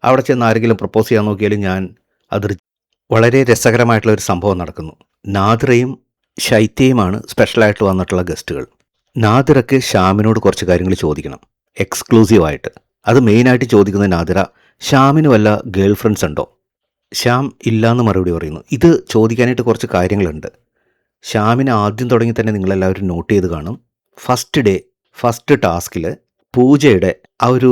അവിടെ ചെന്ന് ആരെങ്കിലും പ്രപ്പോസ് ചെയ്യാൻ നോക്കിയാലും ഞാൻ അത് വളരെ രസകരമായിട്ടുള്ള ഒരു സംഭവം നടക്കുന്നു. നാദിറയും ശൈത്യയുമാണ് സ്പെഷ്യലായിട്ട് വന്നിട്ടുള്ള ഗസ്റ്റുകൾ. നാദിറയ്ക്ക് ഷ്യാമിനോട് കുറച്ച് കാര്യങ്ങൾ ചോദിക്കണം, എക്സ്ക്ലൂസീവായിട്ട്. അത് മെയിനായിട്ട് ചോദിക്കുന്നത് നാദിറ, ഷ്യാമിന് വല്ല ഗേൾ ഫ്രണ്ട്സ് ഉണ്ടോ? ശ്യാം ഇല്ലയെന്ന് മറുപടി പറയുന്നു. ഇത് ചോദിക്കാനായിട്ട് കുറച്ച് കാര്യങ്ങളുണ്ട്. ഷ്യാമിനെ ആദ്യം തുടങ്ങി തന്നെ നിങ്ങളെല്ലാവരും നോട്ട് ചെയ്ത് കാണും. ഫസ്റ്റ് ടാസ്കിൽ പൂജയുടെ ആ ഒരു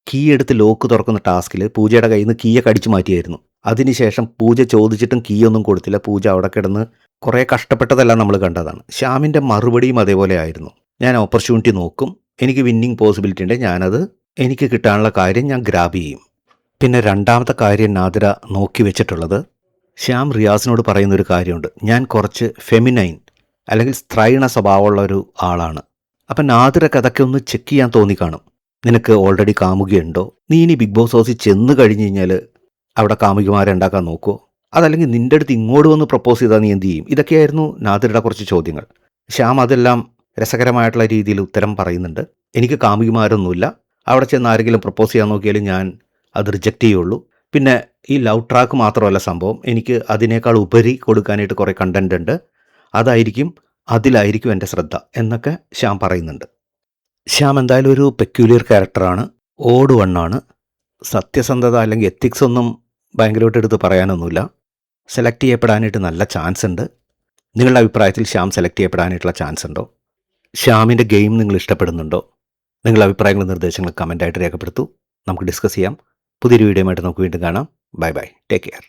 കീ എടുത്ത് ലോക്ക് തുറക്കുന്ന ടാസ്കിൽ പൂജയുടെ കയ്യിൽ നിന്ന് കീയൊക്കെ അടിച്ചു മാറ്റിയായിരുന്നു. അതിനുശേഷം പൂജ ചോദിച്ചിട്ടും കീ ഒന്നും കൊടുത്തില്ല. പൂജ അവിടെ കിടന്ന് കുറേ കഷ്ടപ്പെട്ടതെല്ലാം നമ്മൾ കണ്ടതാണ്. ഷ്യാമിൻ്റെ മറുപടിയും അതേപോലെ ആയിരുന്നു. ഞാൻ ഓപ്പർച്യൂണിറ്റി നോക്കും, എനിക്ക് വിന്നിങ് പോസിബിലിറ്റി ഉണ്ട്, ഞാനത് എനിക്ക് കിട്ടാനുള്ള കാര്യം ഞാൻ ഗ്രാബ് ചെയ്യും. പിന്നെ രണ്ടാമത്തെ കാര്യം നാദിറ നോക്കി വെച്ചിട്ടുള്ളത്, ശ്യാം റിയാസിനോട് പറയുന്നൊരു കാര്യമുണ്ട്, ഞാൻ കുറച്ച് ഫെമിനൈൻ അല്ലെങ്കിൽ സ്ത്രൈണ സ്വഭാവമുള്ള ഒരു ആളാണ്. അപ്പം നാദിറക്ക് അതൊക്കെ ഒന്ന് ചെക്ക് ചെയ്യാൻ തോന്നിക്കാണും. നിനക്ക് ഓൾറെഡി കാമുകയുണ്ടോ? നീ ഇനി ബിഗ് ബോസ് ഹൗസിൽ ചെന്ന് കഴിഞ്ഞ് കഴിഞ്ഞാൽ അവിടെ കാമുകിമാരെ ഉണ്ടാക്കാൻ നോക്കുമോ? അതല്ലെങ്കിൽ നിൻ്റെ അടുത്ത് ഇങ്ങോട്ട് വന്ന് പ്രപ്പോസ് ചെയ്താൽ നീ എന്ത് ചെയ്യും? ഇതൊക്കെയായിരുന്നു നാദിറയുടെ കുറച്ച് ചോദ്യങ്ങൾ. ശ്യാം അതെല്ലാം രസകരമായിട്ടുള്ള രീതിയിൽ ഉത്തരം പറയുന്നുണ്ട്. എനിക്ക് കാമുകിമാരൊന്നുമില്ല, അവിടെ ചെന്ന് ആരെങ്കിലും പ്രപ്പോസ് ചെയ്യാൻ നോക്കിയാലും ഞാൻ അത് റിജക്റ്റ് ചെയ്യുള്ളൂ. പിന്നെ ഈ ലവ് ട്രാക്ക് മാത്രമല്ല സംഭവം, എനിക്ക് അതിനേക്കാൾ ഉപരി കൊടുക്കാനായിട്ട് കുറേ കണ്ടൻ്റ് ഉണ്ട്, അതിലായിരിക്കും എൻ്റെ ശ്രദ്ധ എന്നൊക്കെ ശ്യാം പറയുന്നുണ്ട്. ശ്യാം എന്തായാലും ഒരു പെക്യുലിയർ ക്യാരക്ടറാണ്, ഓഡ് വണ്ണാണ്. സത്യസന്ധത അല്ലെങ്കിൽ എത്തിക്സ് ഒന്നും ഭയങ്കരമായിട്ട് എടുത്ത് പറയാനൊന്നുമില്ല. സെലക്ട് ചെയ്യപ്പെടാനായിട്ട് നല്ല ചാൻസ് ഉണ്ട്. നിങ്ങളുടെ അഭിപ്രായത്തിൽ ശ്യാം സെലക്ട് ചെയ്യപ്പെടാനായിട്ടുള്ള ചാൻസ് ഉണ്ടോ? ശ്യാമിൻ്റെ ഗെയിം നിങ്ങൾ ഇഷ്ടപ്പെടുന്നുണ്ടോ? നിങ്ങളുടെ അഭിപ്രായങ്ങളും നിർദ്ദേശങ്ങളും കമൻറ്റായിട്ട് രേഖപ്പെടുത്തൂ. നമുക്ക് ഡിസ്കസ് ചെയ്യാം. പുതിയൊരു വീഡിയോയുമായിട്ട് നമുക്ക് വീണ്ടും കാണാം. Bye bye, take care.